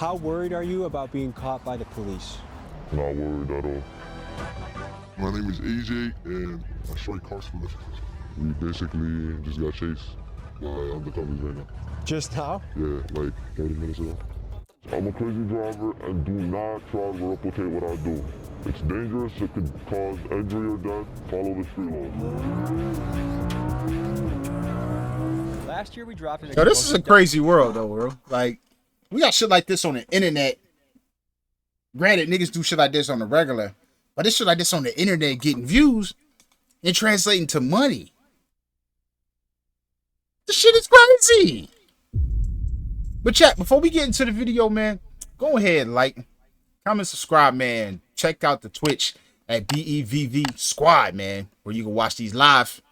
How worried are you about being caught by the police? Not worried at all. My name is AJ, and I strike cars for living. We basically just got chased by undercovers right now. Just now? Yeah, like 30 minutes ago. I'm a crazy driver, and do not try to replicate what I do. It's dangerous, it could cause injury or death. Follow the street laws. Last year we dropped an... Yo, this is a crazy world though, bro. Like, we got shit like this on the internet. Granted, niggas do shit like this on the regular, but this shit like this on the internet getting views and translating to money. This shit is crazy. But chat, before we get into the video, man, go ahead, like, comment, subscribe, man. Check out the Twitch at BEVV Squad, man, where you can watch these live.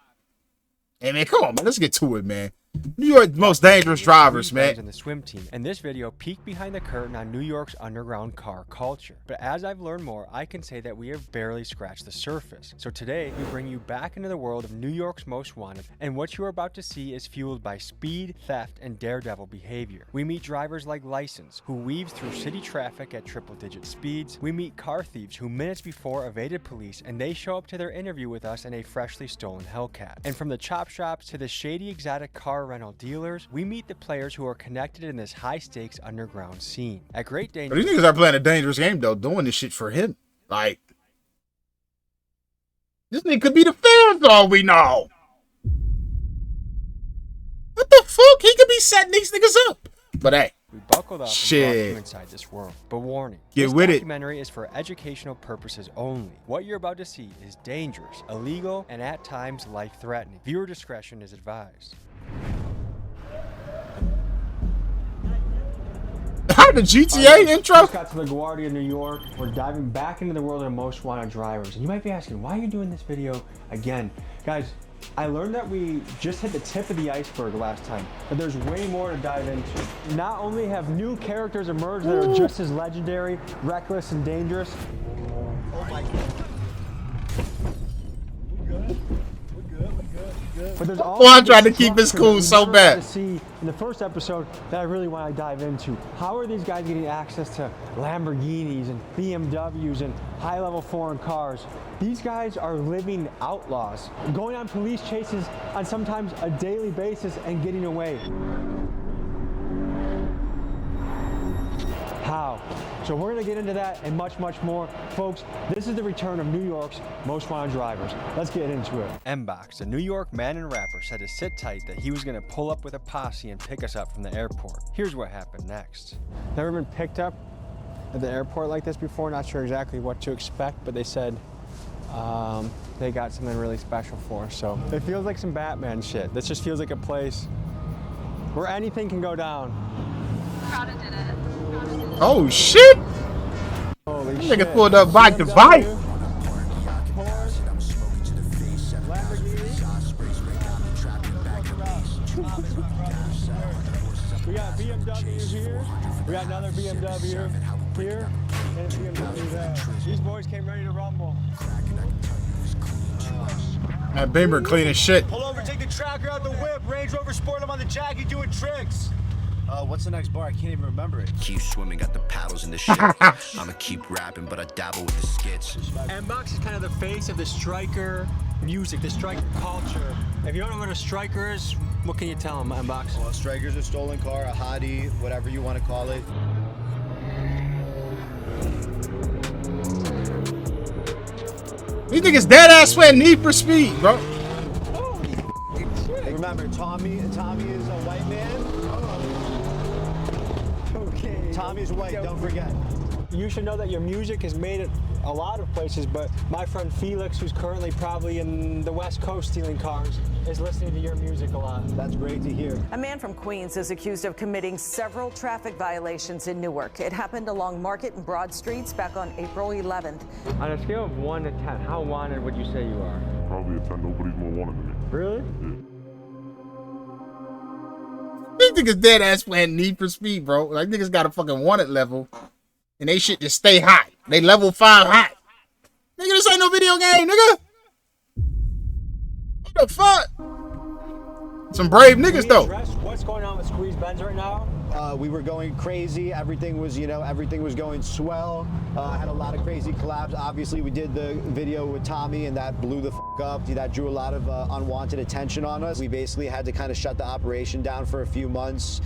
Hey, man, come on, man. Let's get to it, man. New York's most dangerous drivers, man. And the swim team. And this video peeked behind the curtain on New York's underground car culture. But as I've learned more, I can say that we have barely scratched the surface. So today, we bring you back into the world of New York's most wanted. And what you are about to see is fueled by speed, theft, and daredevil behavior. We meet drivers like License, who weaves through city traffic at triple-digit speeds. We meet car thieves who minutes before evaded police, and they show up to their interview with us in a freshly stolen Hellcat. And from the chop shops to the shady exotic car rental dealers, we meet the players who are connected in this high-stakes underground scene. At great danger... These niggas are playing a dangerous game, though, doing this shit for him. Like, this nigga could be the fans, all we know. What the fuck? He could be setting these niggas up. But hey, we buckled up and brought you inside this world. But warning, this documentary is for educational purposes only. What you're about to see is dangerous, illegal, and at times life-threatening. Viewer discretion is advised. The GTA intro? Just got to LaGuardia, New York. We're diving back into the world of most wanted drivers. And you might be asking, why are you doing this video again? Guys, I learned that we just hit the tip of the iceberg last time, but there's way more to dive into. Not only have new characters emerged that are just as legendary, reckless, and dangerous. Oh my God. We're good. But there's also I'm trying to keep his cool so bad. To see in the first episode that I really want to dive into. How are these guys getting access to Lamborghinis and BMWs and high-level foreign cars? These guys are living outlaws, going on police chases on sometimes a daily basis and getting away. How? So we're going to get into that and much, much more. Folks, this is the return of New York's most wanted drivers. Let's get into it. M-Box, a New York man and rapper, said to sit tight that he was going to pull up with a posse and pick us up from the airport. Here's what happened next. Never been picked up at the airport like this before. Not sure exactly what to expect, but they said they got something really special for us. So it feels like some Batman shit. This just feels like a place where anything can go down. Prada did it. Oh shit! Holy This shit. nigga pulled up bike to bike. We got BMW here. We got another BMW here. And a BMW there. These boys came ready to rumble. That Beamer clean as shit. Pull over, take the tracker out the whip. Range Rover Sport, I'm on the Jackie doing tricks. What's the next bar? I can't even remember it. Keep swimming, got the paddles in the shit. I'ma keep rapping, but I dabble with the skits. M-Box is kind of the face of the striker music, the striker culture. If you don't know what a striker is, what can you tell them, M-Box? Well, a striker's a stolen car, a hottie, whatever you want to call it. These niggas dead ass sweating Need for Speed, bro. Remember, Tommy is a white man. Okay. Tommy's white, don't forget. You should know that your music is made at a lot of places, but my friend Felix, who's currently probably in the West Coast stealing cars, is listening to your music a lot. That's great to hear. A man from Queens is accused of committing several traffic violations in Newark. It happened along Market and Broad Streets back on April 11th. On a scale of 1 to 10, how wanted would you say you are? Probably a 10. Nobody's more wanted than me. Really? Yeah. These niggas dead ass playing Need for Speed, bro. Like niggas got a fucking wanted level, and they shit just stay hot. They level 5 hot. Nigga, this ain't no video game, nigga. What the fuck? Some brave niggas though. What's going on with Squeeze Benz right now? We were going crazy. Everything was, everything was going swell. Had a lot of crazy collabs. Obviously, we did the video with Tommy, and that blew the up. That drew a lot of unwanted attention on us. We basically had to kind of shut the operation down for a few months.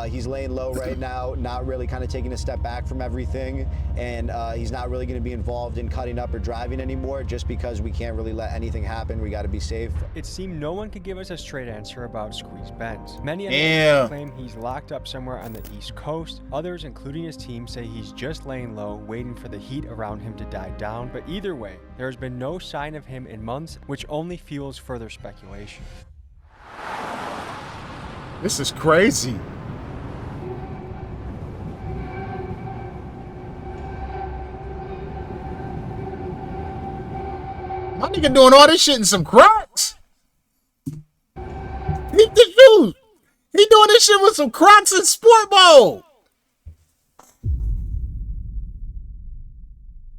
He's laying low right now, not really kind of taking a step back from everything, and he's not really going to be involved in cutting up or driving anymore, just because we can't really let anything happen. We got to be safe. It seemed no one could give us a straight answer about Squeeze Benz. Many claim he's locked up somewhere on the East Coast. Others, including his team, say he's just laying low, waiting for the heat around him to die down. But either way, there has been no sign of him in months, which only fuels further speculation. This is crazy. My nigga doing all this shit in some Crocs. Peep the shoes. He doing this shit with some Crocs and sport mode.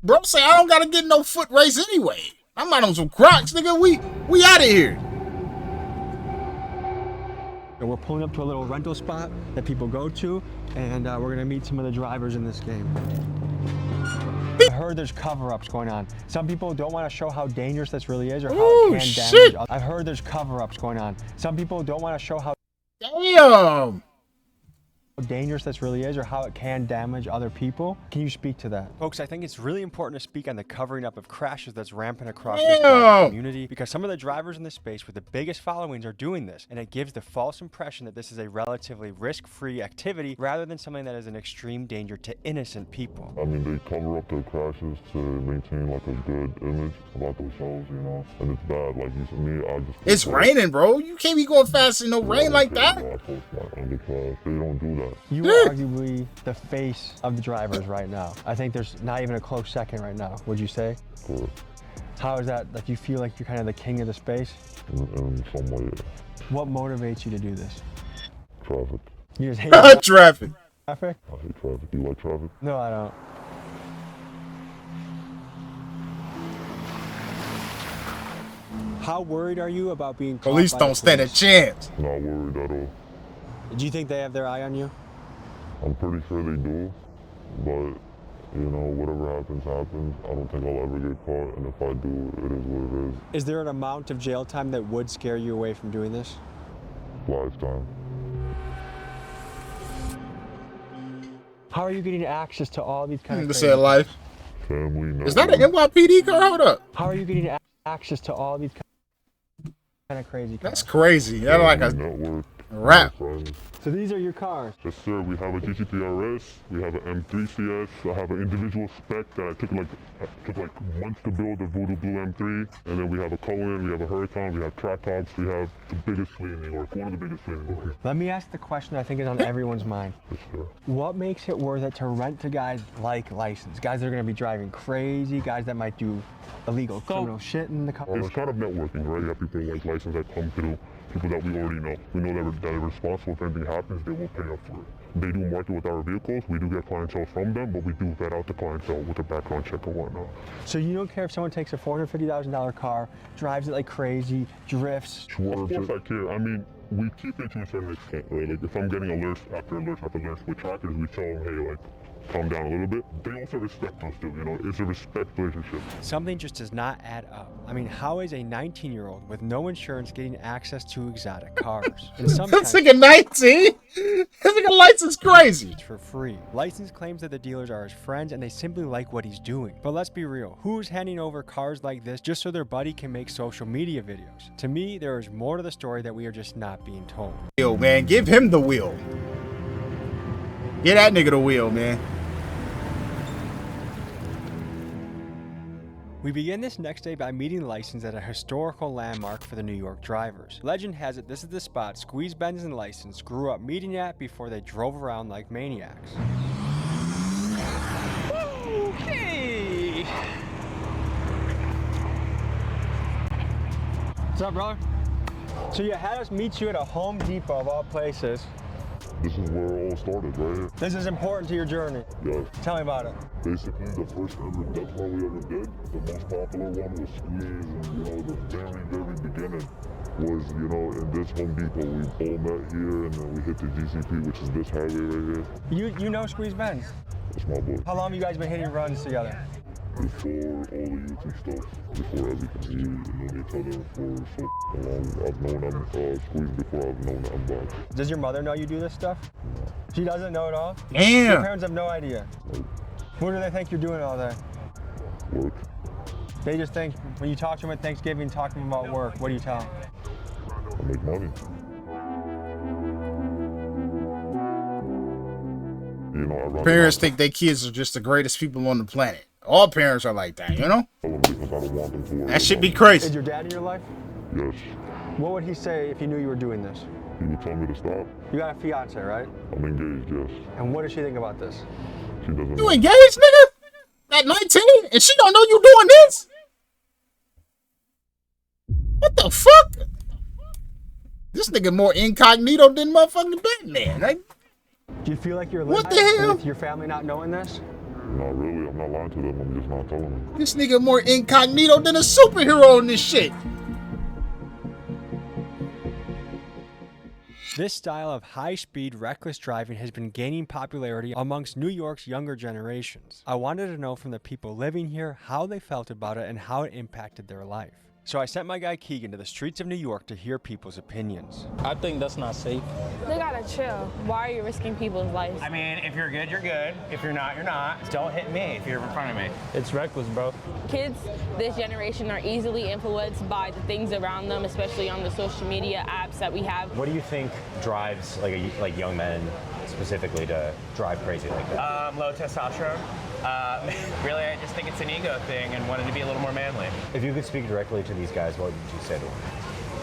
Bro say I don't gotta get no foot race anyway. I'm not on some Crocs, nigga. We out of here. We're pulling up to a little rental spot that people go to, and we're gonna meet some of the drivers in this game. I heard there's cover-ups going on. Some people don't want to show how dangerous this really is or how it can damage. I've heard there's cover-ups going on. Some people don't want to show how dangerous this really is or how it can damage other people. Can you speak to that? Folks, I think it's really important to speak on the covering up of crashes that's rampant across this community, because some of the drivers in this space with the biggest followings are doing this, and it gives the false impression that this is a relatively risk-free activity rather than something that is an extreme danger to innocent people. I mean, they cover up their crashes to maintain like a good image about themselves, and it's bad. Like you said, me, I just... It's raining, bro. You can't be going fast in no rain like that. They don't do that. You are arguably the face of the drivers right now. I think there's not even a close second right now, would you say? Correct. How is that? Like, you feel like you're kind of the king of the space? In some way, yeah. What motivates you to do this? Traffic. You just hate traffic. Traffic? I hate traffic. You like traffic? No, I don't. How worried are you about being caught Police by don't the stand a police? chance. Not worried at all. Do you think they have their eye on you? I'm pretty sure they do, but whatever happens, happens. I don't think I'll ever get caught, and if I do, it is what it is. Is there an amount of jail time that would scare you away from doing this? Lifetime. How are you getting access to all these kind of To say life. Family, network. Is that an NYPD car? Hold up. How are you getting access to all these kind of crazy cars? That's crazy. That's like a network. rap. So these are your cars? Yes, sir. We have a GT3 RS. We have an M3 CS. I have an individual spec that I took like months to build, a Voodoo Blue M3. And then we have a Cullinan, we have a Huracan, we have Tractops, we have the biggest fleet in New York, one of the biggest fleets in New York. Let me ask the question I think is on everyone's mind. Yes, sir. What makes it worth it to rent to guys like License? Guys that are going to be driving crazy, guys that might do illegal criminal shit in the car. It's kind of networking, right? You have people like License that come through, people that we already know. We know that they're responsible if anything happens, they will pay up for it. They do market with our vehicles, we do get clientele from them, but we do vet out the clientele with a background check and whatnot. So you don't care if someone takes a $450,000 car, drives it like crazy, drifts? Of course I care. I mean, we keep it to a certain extent, right? Like if I'm getting alerts after alerts after alerts with trackers, we tell them, hey, like, calm down a little bit. They also respect us too, it's a respect relationship. Something just does not add up. I mean, how is a 19-year-old with no insurance getting access to exotic cars? And That's like a 19? That's like a license crazy. For free. License claims that the dealers are his friends and they simply like what he's doing. But let's be real, who's handing over cars like this just so their buddy can make social media videos? To me, there is more to the story that we are just not being told. Yo, man, give him the wheel. Get that nigga the wheel, man. We begin this next day by meeting License at a historical landmark for the New York drivers. Legend has it this is the spot Squeeze Benz and License grew up meeting at before they drove around like maniacs. Hey! What's up, brother? So you had us meet you at a Home Depot of all places. this is where it all started, right here. This is important to your journey. Yes. Tell me about it. Basically, the first ever death row we ever did, the most popular one was Squeeze, and the very beginning was, in this Home Depot. We all met here, and then we hit the GCP, which is this highway right here. You know Squeeze Benz? That's my boy. How long have you guys been hitting runs together? Before all the YouTube stuff, before everything, we known each other for so long. I've known him, Squeeze, before I've known him back. Does your mother know you do this stuff? No. She doesn't know at all? Damn. Your parents have no idea? Like, What do they think you're doing all day? work. They just think, when you talk to them at Thanksgiving, talk to them about work, what do you tell them? I make money. I run Parents think their kids are just the greatest people on the planet. All parents are like that, because I don't want them to worry That should be about crazy. Is your dad in your life? me. Yes. What would he say if he knew you were doing this? He would tell me to stop. You got a fiance, right? I'm engaged, yes. And what does she think about this? She doesn't You know. engaged, nigga? At 19? And she don't know you doing this? What the fuck? This nigga more incognito than motherfucking Batman. Like, Do you feel like you're What living the hell? with your family not knowing this? Not really. I'm not lying to them. I'm just not telling them. this nigga more incognito than a superhero in this shit. This style of high-speed, reckless driving has been gaining popularity amongst New York's younger generations. I wanted to know from the people living here how they felt about it and how it impacted their life. So I sent my guy Keegan to the streets of New York to hear people's opinions. I think that's not safe. They gotta chill. Why are you risking people's lives? I mean, if you're good, you're good. If you're not, you're not. Don't hit me if you're in front of me. It's reckless, bro. Kids this generation are easily influenced by the things around them, especially on the social media apps that we have. What do you think drives like young men specifically to drive crazy like that? Low testosterone. Really, I just think it's an ego thing and wanting to be a little more manly. If you could speak directly to these guys, what would you say to them?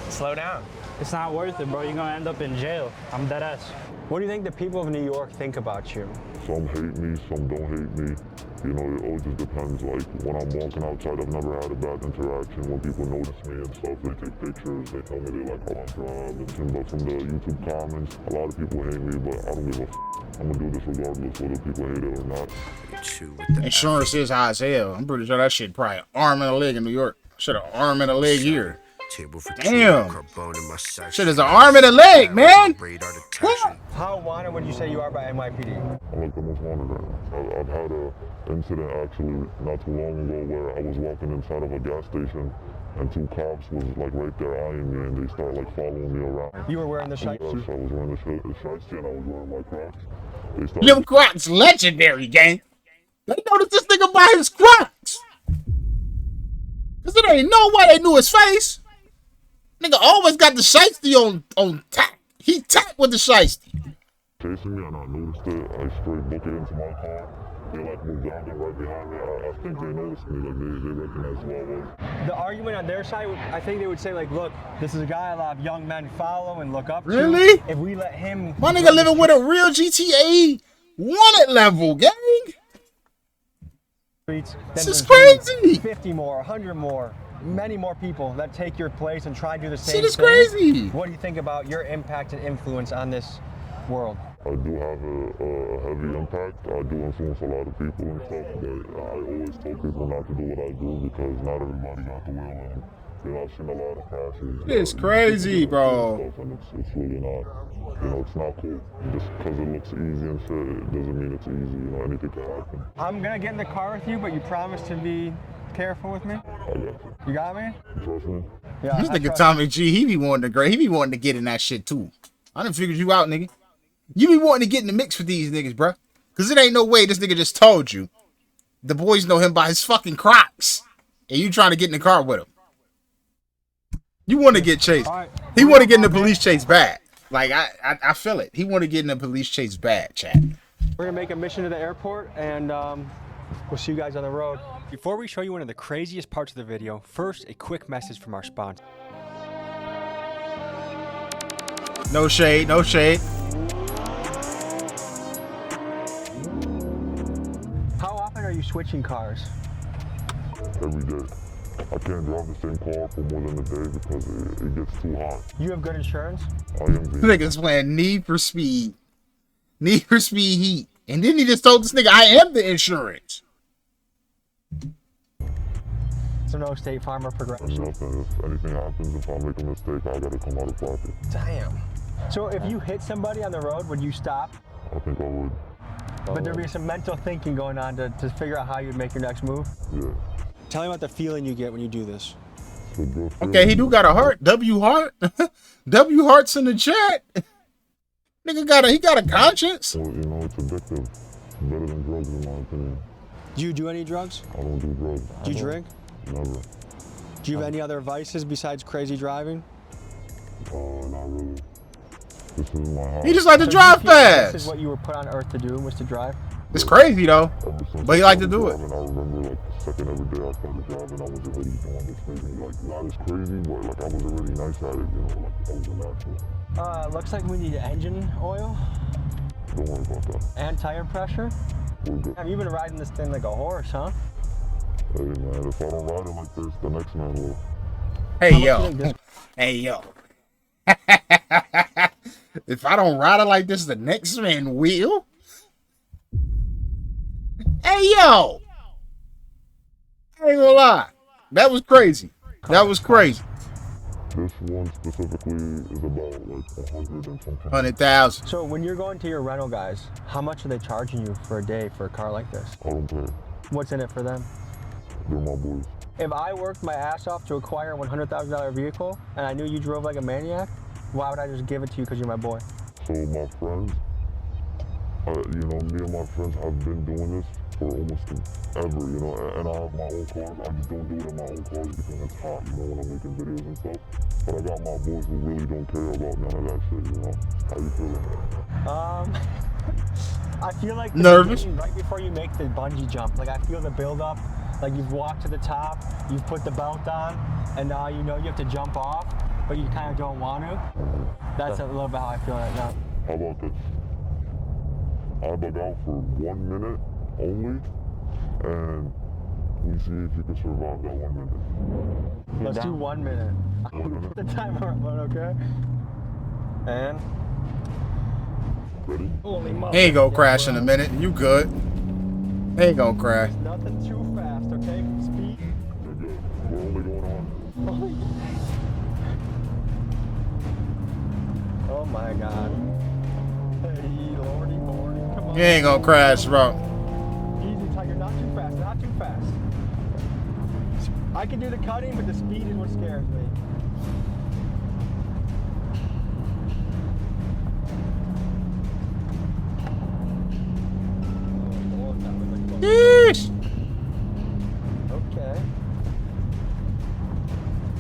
Slow down. It's not worth it, bro. You're gonna end up in jail. I'm dead ass. What do you think the people of New York think about you? Some hate me, some don't hate me. It all just depends. Like, when I'm walking outside, I've never had a bad interaction. When people notice me and stuff, they take pictures, they tell me they like how I drive. But from the YouTube comments, a lot of people hate me, but I don't give a f. I'm gonna do this regardless whether people hate it or not. Insurance is high as hell. I'm pretty sure that shit probably arm and a leg in New York. Should have arm and a leg here. Damn. Shit is an arm and a leg, man. How wanted would you say you are by NYPD? I'm like the most wanted right now. I've had an incident actually not too long ago where I was walking inside of a gas station and two cops was like right there eyeing me and they start like following me around. You were wearing the shirt? Yes, I was wearing the shiesty and I was wearing my Crocs. They started Them Crocs legendary, gang. They noticed this nigga by his Crocs. Cause it ain't no way they knew his face. Nigga always got the shiesty on tap. He tapped with the shiesty. chasing me and I noticed it. I straight booked it into my car. They like moved down there right behind me. I think they noticed me, like they recognized who I was. The argument on their side, I think they would say like, look, this is a guy a lot of young men follow and look up to. Really? If we let him... My nigga living with a real GTA wanted level, gang. Streets, this is crazy. 50 more, 100 more, many more people that take your place and try to do the same Shit is thing. crazy. What do you think about your impact and influence on this world? I do have a heavy impact. I do influence a lot of people and stuff, but I always tell people not to do what I do because not everybody got the will. And, you know, I've seen a lot of crashes. It's crazy, bro. And it's really not, you know, it's not cool. Just because it looks easy and shit, it doesn't mean it's easy. You know, anything can happen. I'm gonna get in the car with you, but you promise to be careful with me? I got you. You got me? You trust me? Yeah. This nigga Tommy G, he be wanting to get in that shit too. I done figured you out, nigga. You be wanting to get in the mix with these niggas, bro. Cause it ain't no way this nigga just told you. The boys know him by his fucking Crocs. And you trying to get in the car with him. You want to get chased. Right. He want to get in the police chase bad. Like, I feel it. He want to get in the police chase bad, chat. We're gonna make a mission to the airport and we'll see you guys on the road. Before we show you one of the craziest parts of the video, first a quick message from our sponsor. No shade, no shade. How often are you switching cars? Every day. I can't drive the same car for more than a day because it gets too hot. You have good insurance? I am This nigga's playing Need for Speed Need for Speed Heat. And then he just told this nigga, I am the insurance. So no State Farm or Progressive? Nothing. If anything happens, if I make a mistake, I gotta come out of pocket. Damn. So if you hit somebody on the road, would you stop? I think I would. But there'd be some mental thinking going on to figure out how you'd make your next move? Yeah. Tell me about the feeling you get when you do this. Okay, he do got a heart. W heart. W hearts in the chat. Nigga he got a conscience. Well, you know, it's addictive. It's better than drugs in my opinion. Do you do any drugs? I don't do drugs. Do you drink? Never. Do you have any other vices besides crazy driving? Not really. This is my house. He just like to drive fast. This is what you were put on earth to do, was to drive? It's crazy though, but he like to do it. I remember like the second every day I started driving, I was already doing this maybe like not as crazy, but like I was already nice at it, you know, like I was a natural. Looks like we need engine oil. Don't worry about that. And tire pressure. We're good. Have you been riding this thing like a horse, huh? Hey man, if I don't ride it like this, the next man will. Hey yo. Hey yo. If I don't ride it like this, the next man will. Hey yo. I ain't gonna lie. That was crazy. That was crazy. This one specifically is about like 100 and something. 100,000. So when you're going to your rental guys, how much are they charging you for a day for a car like this? I don't pay. What's in it for them? They're my boys. If I worked my ass off to acquire a $100,000 vehicle and I knew you drove like a maniac, why would I just give it to you because you're my boy? So my friends, you know, me and my friends have been doing this for almost ever, you know, and I have my own cars. I just don't do it in my own cars because it's hot, you know, when I'm making videos and stuff. But I got my boys who really don't care about none of that shit, you know. How you feeling? I feel like nervous right before you make the bungee jump. Like I feel the build up. Like you've walked to the top, you've put the belt on, and now you know you have to jump off, but you kind of don't want to. That's a little bit how I feel right now. How about this? I bug out for 1 minute only, and we see if you can survive that 1 minute. Let's do 1 minute. Put the timer up, okay? And ready? He ain't gonna crash in a minute. You good? He ain't gonna crash. Nothing too fast, okay? Speed. We're good. We're only going on. Oh my God. Hey, lordy, lordy, come on. He ain't gonna crash, bro. Easy, Tiger, not too fast, not too fast. I can do the cutting, but the speed is what scares me. Yeesh. Okay.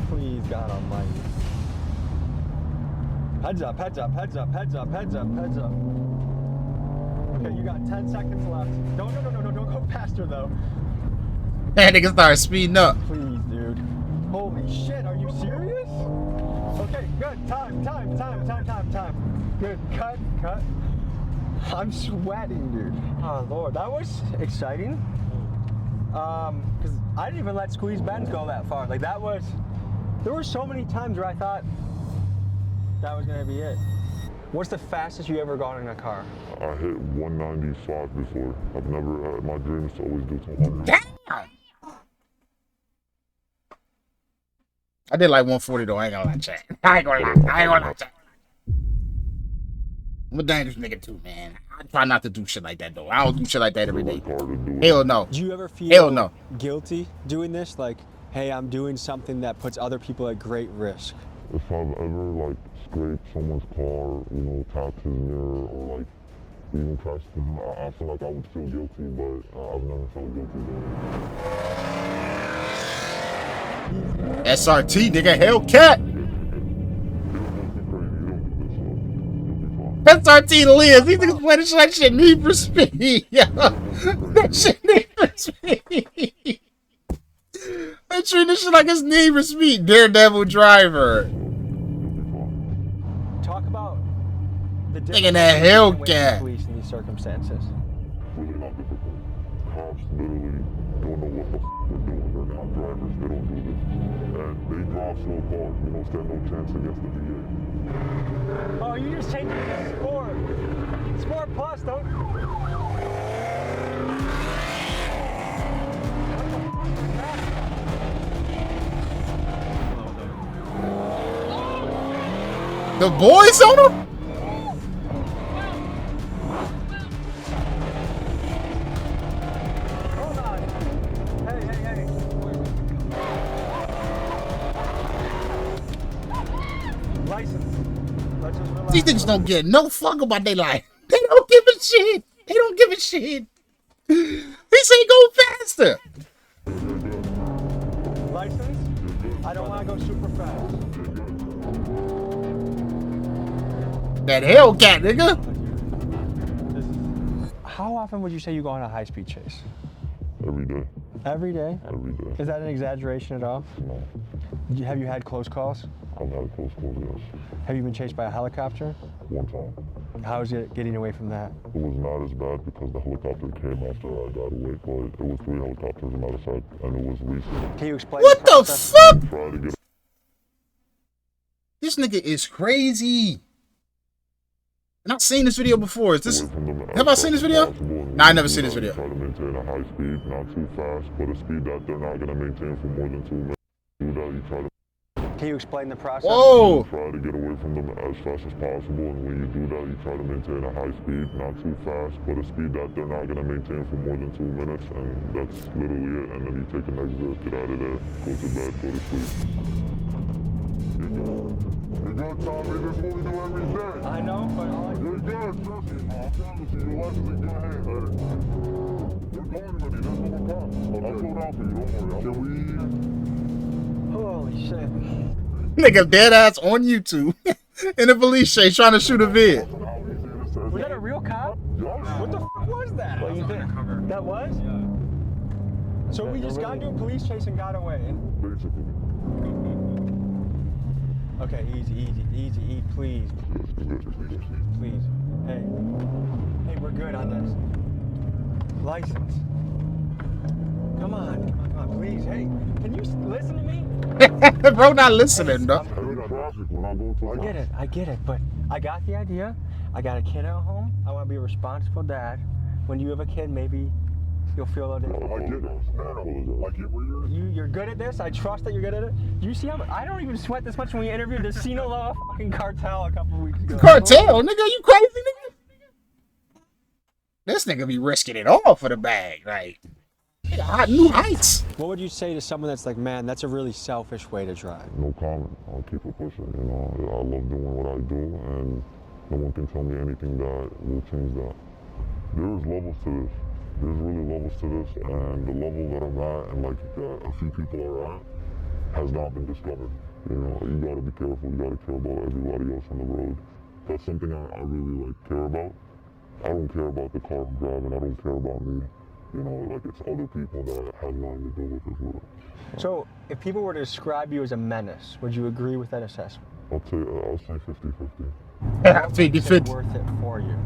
Please, God almighty. Heads up, heads up, heads up, heads up, heads up, heads up. Okay, you got 10 seconds left. No, don't go faster though. That nigga started speeding up. Please, dude. Holy shit, are you serious? Okay, good. Time. Good, cut. I'm sweating, dude. Oh, Lord. That was exciting. Because I didn't even let Squeeze Benz go that far. Like, there were so many times where I thought that was going to be it. What's the fastest you ever gone in a car? I hit 195 before. I've never, my dream is to always do 200. Damn! I did like 140 though. I ain't gonna lie, chat. I ain't gonna lie, chat. I'm a dangerous nigga too, man. I try not to do shit like that though. I don't do shit like that every day. Hell no. Do you ever feel guilty doing this? Like, hey, I'm doing something that puts other people at great risk. If I've ever like scraped someone's car, you know, tapped his mirror, or like even crashed him, I feel like I would feel guilty, but I've never felt guilty doing it. SRT, nigga, Hellcat. SRT lives. These niggas playing this shit like shit Need for Speed. Yeah. That shit Need for Speed. They treat this shit like it's Need for Speed. Daredevil driver. Talk about the nigga that Hellcat. Police in these circumstances. Really not difficult. Cops literally don't know what the They're not drivers. They don't do this. And they drive slow cars. You know, stand no chance against the VA. Oh, you just changed it to sport. Sport plus, don't. The boys on him? Hold on. Hey. License. Let's just relax. These niggas don't get no fuck about their life. They don't give a shit. They don't give a shit. He say go faster. License? I don't want to go super fast. That Hellcat, nigga. How often would you say you go on a high-speed chase? Every day. Every day? Every day. Is that an exaggeration at all? No. Have you had close calls? I've had close calls, yes. Have you been chased by a helicopter? One time. How is it getting away from that? It was not as bad because the helicopter came after I got away, but it was 3 helicopters, as a matter of fact, and it was recent. Can you explain What the process? fuck? Try to get This nigga is crazy. And I've seen this video before. Is this? away from them Have I seen this video? Nah, I never seen this video. Try to maintain a high speed, not too fast, but a speed that they're not going to maintain for more than 2 minutes. Do that, you try to Can you explain the process? Whoa. try to get away from them as fast as possible, and when you do that, you try to maintain a high speed, not too fast, but a speed that they're not going to maintain for more than 2 minutes, and that's literally it. And then you take an exit, get out of there, go to bed, go to sleep. You're good, Tommy. This is what we do every day. I know, but all I You're good, trust me. I promise you, your life is in good hands. You're going with me. That's what we're talking. I'll slow down for you. Don't worry. Can we... Holy shit. Nigga dead ass on YouTube in a police chase trying to shoot a vid. Was that a real cop? What the fuck was that? What you think? That was? So we just got into a police chase and got away. Basically. Okay, easy, please. Please. Hey, we're good on this. License. Come on, please. Hey, can you listen to me? Bro, not listening, bro. I get it, but I got the idea. I got a kid at home. I want to be a responsible dad. When you have a kid, maybe you'll feel a little I get it. I get where you're... You're good at this. I trust that you're good at it. You see how I don't even sweat this much when we interviewed the Sinaloa fucking cartel a couple weeks ago. Cartel, nigga, you crazy, nigga? This nigga be risking it all for the bag, like nigga, new heights. What would you say to someone that's like, man, that's a really selfish way to drive? No comment. I'll keep it pushing. You know, I love doing what I do, and no one can tell me anything that will change that. There's levels to this. There's really levels to this, and the level that I'm at, and like a few people are at, has not been discovered. You know, you gotta be careful. You gotta care about everybody else on the road. That's something I really like care about. I don't care about the car I'm driving. I don't care about me. You know, like it's other people that have nothing to do with this world. So, if people were to describe you as a menace, would you agree with that assessment? I'll say 50-50. 50-50. Worth it for you?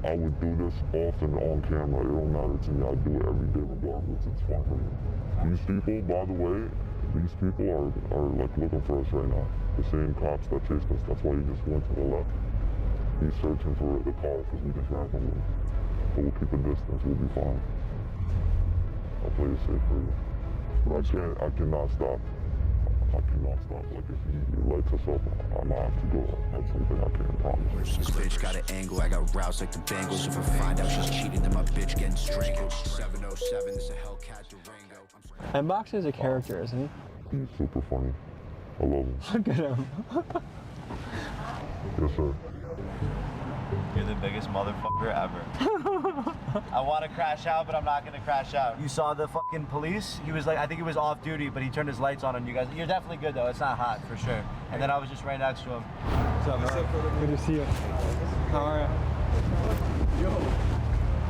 I would do this often on camera. It don't matter to me. I do it every day regardless. It's fun for me. These people, by the way, these people are like looking for us right now. The same cops that chased us. That's why he just went to the left. He's searching for the car because we just ran from him. But we'll keep a distance. We'll be fine. I'll play it safe for you. But I cannot stop. I cannot stop. Like if you lights us up, I might have to go. That's something I can't promise. This bitch got an angle, I got roused like the Bengals. If I find out she's cheating, then my bitch getting strangled. 707, this a Hellcat Durango. And Box is a character, isn't he? He's super funny. I love him. Look at him. Yes, sir. You're the biggest motherfucker ever. I want to crash out, but I'm not going to crash out. You saw the fucking police? He was like, I think he was off duty, but he turned his lights on you guys. You're definitely good, though. It's not hot, for sure. And then I was just right next to him. What's up, man? Good to see you. How are you? Yo.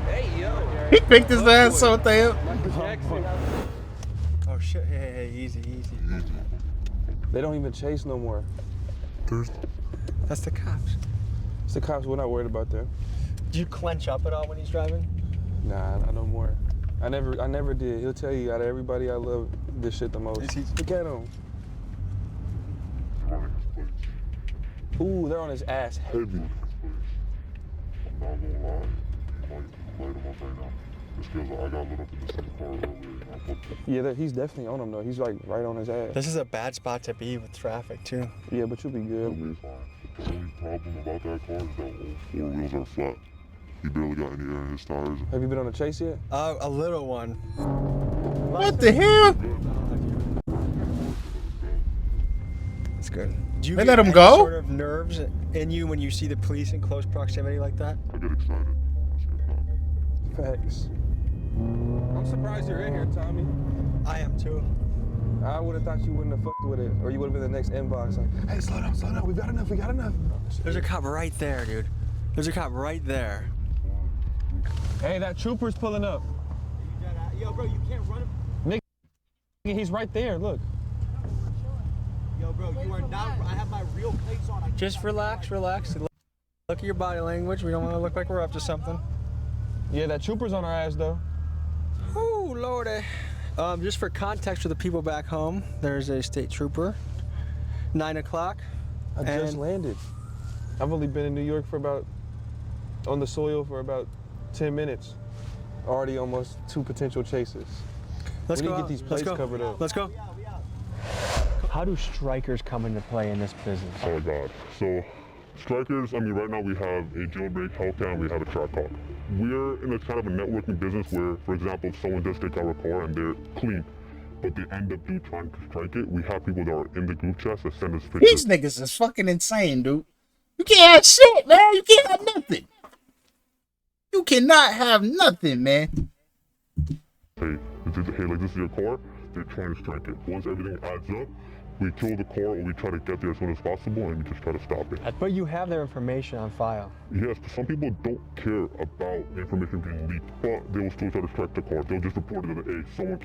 Hey, yo. He picked his ass so damn. Oh, shit. Hey, easy. They don't even chase no more. That's the cops. It's the cops. We're not worried about them. Do you clench up at all when he's driving? Nah, not no more. I never did. He'll tell you out of everybody, I love this shit the most. Look at him. Ooh, they're on his ass heavy. I'm not gonna lie. Light him up right now. Just because I got lit up in the same car earlier. Yeah, he's definitely on him though. He's like right on his ass. This is a bad spot to be with traffic too. Yeah, but you'll be good. It'll be fine. The only problem about that car is that all 4 wheels are flat. He barely got any air in his tires. Have you been on a chase yet? A little one. What the hell? That's good. Do you They get let him any go? sort of nerves in you when you see the police in close proximity like that? I get excited. Facts. I'm surprised you're in here, Tommy. I am too. I would have thought you wouldn't have fucked with it, or you would have been the next inbox like, hey, slow down, we got enough. There's a cop right there, dude. There's a cop right there. Hey, that trooper's pulling up. Yo, bro, you can't run him. Nigga, he's right there, look. Yo, bro, you are not. I have my real plates on. Just relax. Look at your body language. We don't want to look like we're up to something. Yeah, that trooper's on our ass though. Oh, lordy. Just for context for the people back home, there's a state trooper. 9 o'clock. I just landed. I've only been in New York on the soil for about 10 minutes. Already almost 2 potential chases. Let's we go need to out. get these Let's plates go. covered up. Let's go. How do strikers come into play in this business? Oh God. So strikers, I mean, right now we have a jailbreak, Hellcat, and we have a track hawk. We're in a kind of a networking business where, for example, if someone does take our car and they're clean, but they end up trying to strike it, we have people that are in the group chat that send us pictures. These niggas is fucking insane, dude. You can't have shit, man. You can't have nothing. You cannot have nothing, man. Hey, like this is your car, they're trying to strike it. Once everything adds up, we kill the car or we try to get there as soon as possible and we just try to stop it. But you have their information on file. Yes, but some people don't care about the information being leaked, but they will still try to strike the car. They'll just report it that, hey, someone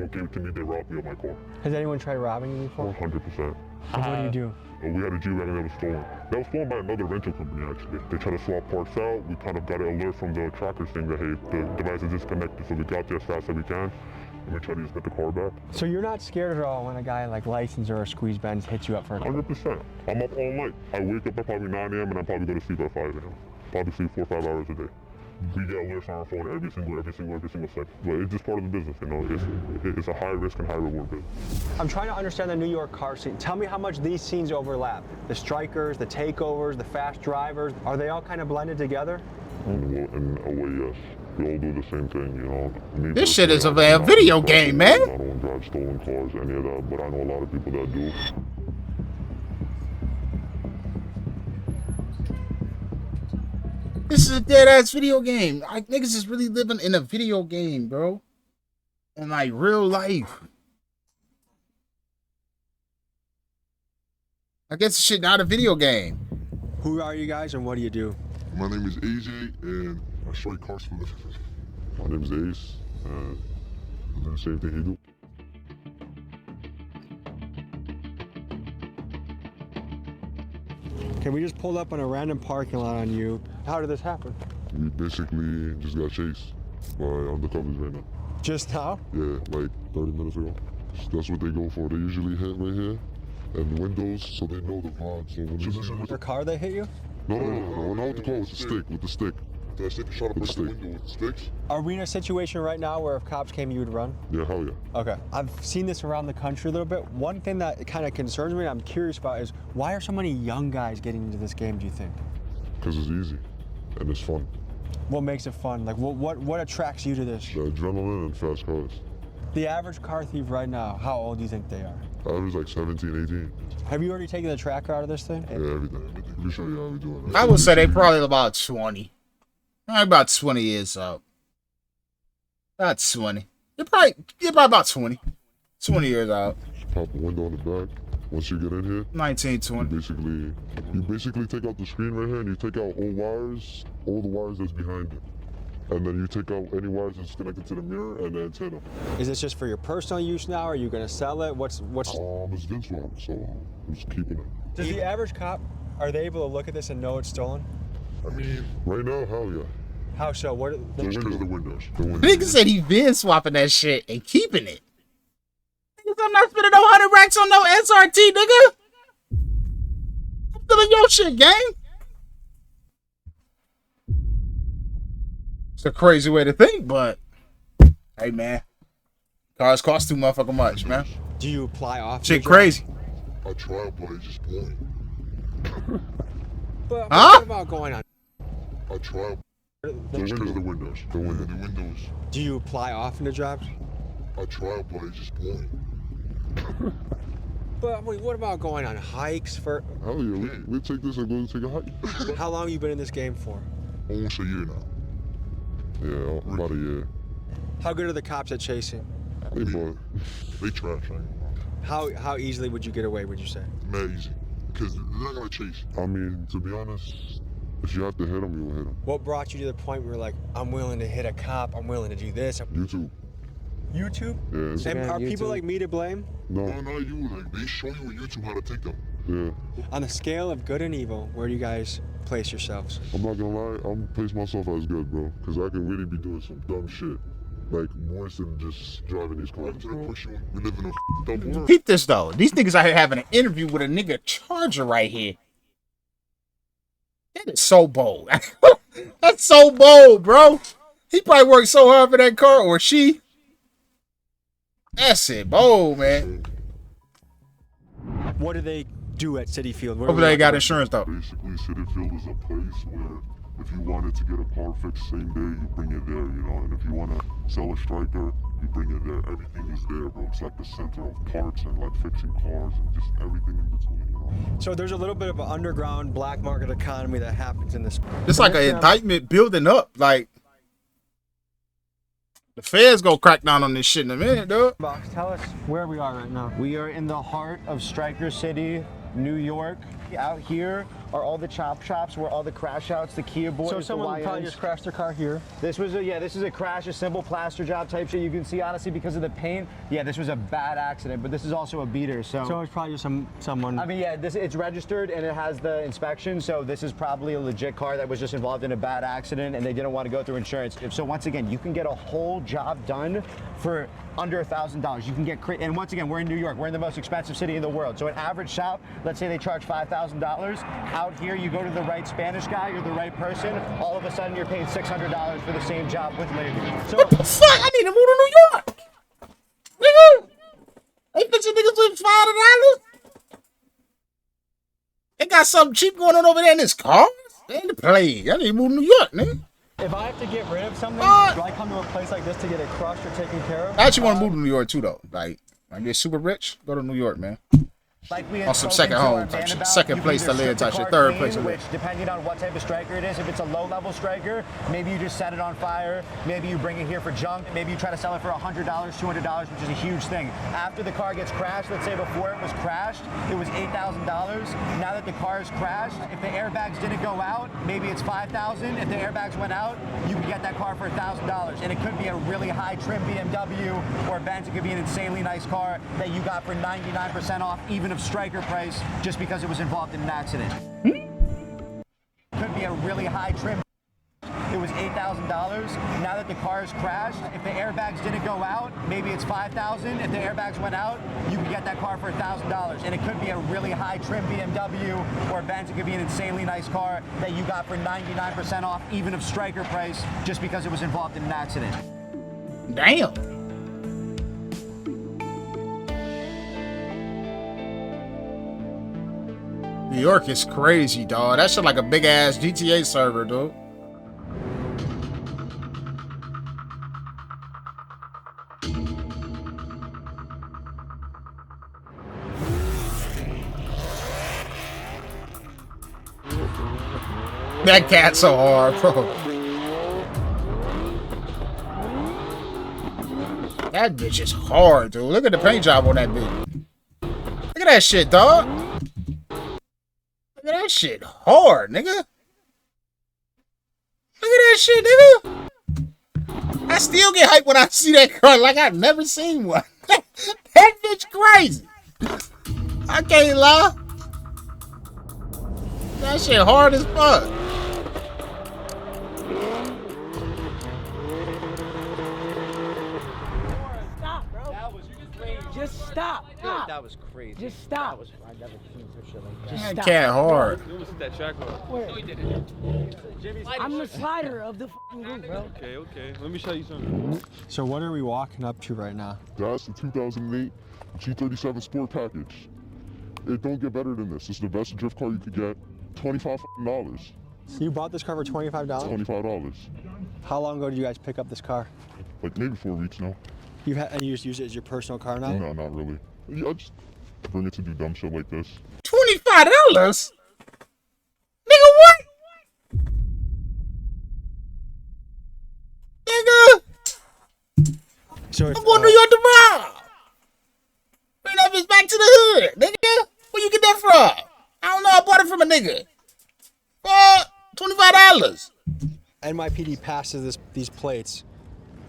came to me, they robbed me of my car. Has anyone tried robbing you before? 100%. And what do you do? We had a G-Wagon that was stolen. That was stolen by another rental company, actually. They tried to swap parts out. We kind of got an alert from the tracker saying that, hey, the device is disconnected, so we got there as fast as we can. And we try to just get the car back. So you're not scared at all when a guy like License or a Squeeze Benz hits you up for a 100%. I'm up all night. I wake up at probably 9 a.m. and I probably go to sleep at 5 a.m. Probably sleep 4 or 5 hours a day. We get alerts on our phone every single second. But it's just part of the business, you know. It's a high risk and high reward business. I'm trying to understand the New York car scene. Tell me how much these scenes overlap. The strikers, the takeovers, the fast drivers, are they all kind of blended together? In a way, yes. We all do the same thing, you know. This shit is a video game, man. I don't drive stolen cars, any of that, but I know a lot of people that do. This is a dead-ass video game. Like, niggas is really living in a video game, bro. In, like, real life. I guess this shit not a video game. Who are you guys and what do you do? My name is AJ, and I strike cars for living. My name is Ace, and I do the same thing he do. Okay, we just pulled up on a random parking lot on you. How did this happen? We basically just got chased by undercovers right now. Just now? Yeah, like 30 minutes ago. That's what they go for. They usually hit right here and the windows, so they know the vibe. So when you see Your car they hit you? No, not with the car, with the stick, with the stick. Did I stick a shot up the window with sticks? Are we in a situation right now where if cops came, you would run? Yeah, hell yeah. Okay. I've seen this around the country a little bit. One thing that kind of concerns me, I'm curious about, is why are so many young guys getting into this game, do you think? Because it's easy and it's fun. What makes it fun? Like, what attracts you to this? The adrenaline and fast cars. The average car thief right now, how old do you think they are? Average like 17, 18. Have you already taken the tracker out of this thing? Yeah, everything. Let me show you how we do it. I would say they probably about 20. About 20 years old. About 20. You're probably about 20. 20 years old. Pop a window on the back. Once you get in here, 19, 20. You basically take out the screen right here and you take out all the wires that's behind it. And then you take out any wires that's connected to the mirror and the antenna. Is this just for your personal use now? Are you going to sell it? What's? It's Vince one, so I'm just keeping it. Does the average cop, are they able to look at this and know it's stolen? I mean, right now, hell yeah. How so? What? Just because of the windows. Nigga said he been swapping that shit and keeping it. Nigga, I'm not spending no 100 racks on no SRT, nigga. I'm feeling your shit, gang. It's a crazy way to think, but hey, man, cars cost too motherfucking much, man. Do you apply off? Shit crazy. I try, but it's just boring. But huh? What about going on? I try. Just because of the windows. The windows. Do you apply often to jobs? I try, but it's just boring. But I mean, what about going on hikes for? Hell yeah, we'll take this and go take a hike. How long you been in this game for? Almost a year now. Yeah, about a year. How good are the cops at chasing? They trash, ain't. How easily would you get away, would you say? Mad easy. Because they're not gonna chase. I mean, to be honest, if you have to hit them, you will hit them. What brought you to the point where you're like, I'm willing to hit a cop, I'm willing to do this? YouTube. YouTube? Yeah. And are people like me to blame? No, not you. Like, they show you on YouTube how to take them. Yeah. On the scale of good and evil, where do you guys place yourselves? I'm not gonna lie, I'm gonna place myself as good, bro. Because I can really be doing some dumb shit. Like, worse than just driving these cars. We live in a dumb world. Peep this, though. These niggas out here having an interview with a nigga Charger right here. That is so bold. That's so bold, bro. He probably worked so hard for that car, or she. That's it, bold, man. What do they do at City Field? Hopefully they got insurance, though. Basically, City Field is a place where if you wanted to get a car fixed same day, you bring it there, you know? And if you want to sell a striker, you bring it there. Everything is there, bro. It's like the center of parts and like fixing cars and just everything in between, you know? So there's a little bit of an underground black market economy that happens in this. It's like an indictment building up. Like, the feds gonna crack down on this shit in a minute, dude. Box, tell us where we are right now. We are in the heart of Striker City, New York. Out here are all the chop shops where all the crash outs, the Kia boys, so someone the probably YNs. just crashed their car here. This was a crash, a simple plaster job type shit. You can see honestly because of the paint. Yeah, this was a bad accident, but this is also a beater. So it's probably just someone. I mean, yeah, it's registered and it has the inspection. So this is probably a legit car that was just involved in a bad accident and they didn't want to go through insurance. So once again, you can get a whole job done for under $1,000. You can get, and once again, we're in New York. We're in the most expensive city in the world. So an average shop, let's say they charge $5,000. Out here, you go to the right Spanish guy, you're the right person. All of a sudden, you're paying $600 for the same job with labor. So what the fuck? I need to move to New York. Nigga, they fixing niggas with $500. They got something cheap going on over there in this car. They ain't the play. I need to move to New York, nigga. If I have to get rid of something, do I come to a place like this to get it crushed or taken care of? I actually want to move to New York too, though. Like, when I get super rich, go to New York, man. like we On some second home type shit. Second place to live type shit. Third place to live. Which, depending on what type of striker it is, if it's a low-level striker, maybe you just set it on fire. Maybe you bring it here for junk. Maybe you try to sell it for $100, $200, which is a huge thing. After the car gets crashed, let's say before it was crashed, it was $8,000. Now that the car is crashed, if the airbags didn't go out, maybe it's $5,000. If the airbags went out, you can get that car for $1,000. And it could be a really high-trim BMW or Benz. It could be an insanely nice car that you got for 99% off, even of striker price, just because it was involved in an accident. Could be a really high trim. It was $8,000. Now that the car is crashed, if the airbags didn't go out, maybe it's $5,000. If the airbags went out, you can get that car for $1,000. And it could be a really high trim BMW or Benz. It could be an insanely nice car that you got for 99% off, even of striker price, just because it was involved in an accident. Damn. New York is crazy, dog. That shit like a big ass GTA server, dude. That cat's so hard, bro. That bitch is hard, dude. Look at the paint job on that bitch. Look at that shit, dog. Look at that shit hard, nigga. Look at that shit, nigga. I still get hyped when I see that car like I've never seen one. That bitch crazy. I can't lie. That shit hard as fuck. stop. Stop. That was crazy. Just stop. I've never seen some shit like that. Just Man, stop. cat hard. You almost hit that track bar. Where? No, he didn't. I'm the slider of the fucking group, bro. Okay, okay. Let me show you something. So what are we walking up to right now? That's the 2008 G37 Sport Package. It don't get better than this. This is the best drift car you could get. $25. You bought this car for $25? $25. How long ago did you guys pick up this car? Like maybe 4 weeks now. And you just use it as your personal car now? No, not really. Yeah, I just bring it to do dumb shit like this. $25? Nigga, what? Nigga, So if, I'm going to New York tomorrow. Bring that bitch back to the hood, nigga. Where you get that from? I don't know. I bought it from a nigga. $25. NYPD passes these plates,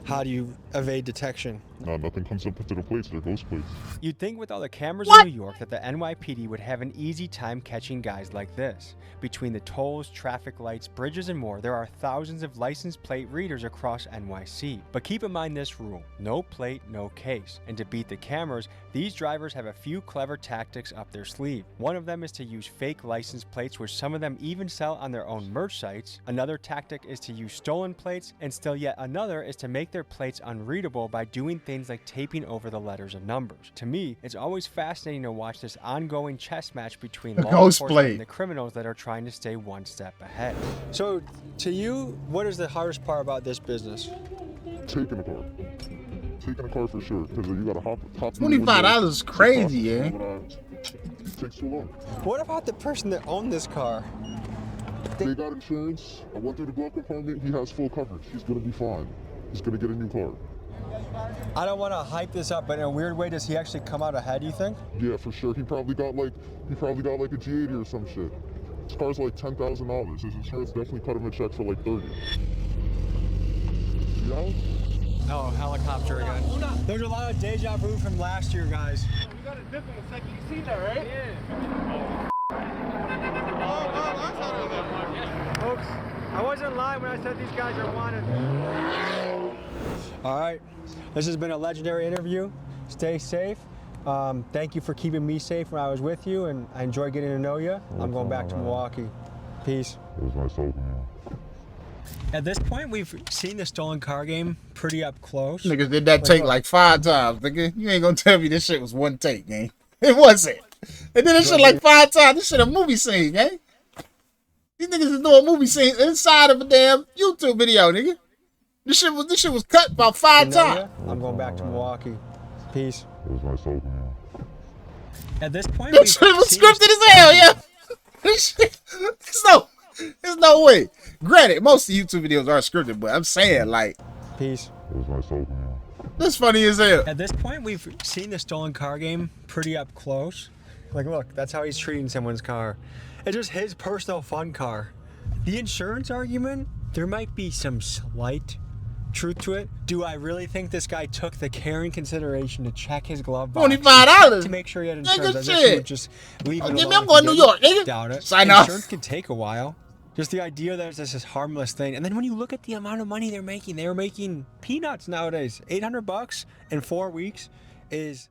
how do you evade detection? No, nothing comes up into the plates. They're ghost plates. You'd think with all the cameras What? in New York that the NYPD would have an easy time catching guys like this. Between the tolls, traffic lights, bridges, and more, there are thousands of license plate readers across NYC. But keep in mind this rule: no plate, no case. And to beat the cameras, these drivers have a few clever tactics up their sleeve. One of them is to use fake license plates, which some of them even sell on their own merch sites. Another tactic is to use stolen plates, and still yet another is to make their plates unreadable by doing things like taping over the letters and numbers. To me, it's always fascinating to watch this ongoing chess match between law ghost enforcement plate. and the criminals that are trying to stay one step ahead. So, to you, what is the hardest part about this business? Taking a car. Taking a car for sure. Because you gotta hop $25 is crazy, yeah. It takes too long. What about the person that owned this car? They got insurance. I went through the glove compartment. He has full coverage. He's gonna be fine. He's gonna get a new car. I don't want to hype this up, but in a weird way, does he actually come out ahead, you think? Yeah, for sure. He probably got like a G80 or some shit. His car's like $10,000. His insurance definitely cut him a check for like $30. Yeah? Oh, helicopter again. There's a lot of deja vu from last year, guys. You got a dip in a second. You seen that, right? Yeah. Folks, I wasn't lying when I said these guys are wanted. All right, this has been a legendary interview. Stay safe. Thank you for keeping me safe when I was with you, and I enjoyed getting to know you. I'm going back to Milwaukee. Peace. It was nice talking to you. At this point, we've seen the stolen car game pretty up close. Niggas did that take like 5 times, nigga. You ain't gonna tell me this shit was one take, gang. It wasn't. They did this shit like 5 times. This shit a movie scene, gang. These niggas is doing movie scenes inside of a damn YouTube video, nigga. This shit was cut about 5 times. I'm going back to Milwaukee. Peace. It was nice talking to you. At this point, This shit was scripted as hell, yeah. This shit, there's no way. Granted, most of YouTube videos are scripted, but I'm saying, like, peace. It was nice talking to you. This funny as hell. At this point, we've seen the stolen car game pretty up close. Like, look, that's how he's treating someone's car. It's just his personal fun car. The insurance argument, there might be some slight truth to it. Do I really think this guy took the care and consideration to check his glove box $25 to make sure he had insurance? Nigga, As if he shit. would just leave it Give me, alone I'm if going he to New didn't. York, nigga. Doubt it. Sign off. Insurance can take a while. Just the idea that it's just this harmless thing. And then when you look at the amount of money they're making peanuts nowadays. $800 in 4 weeks is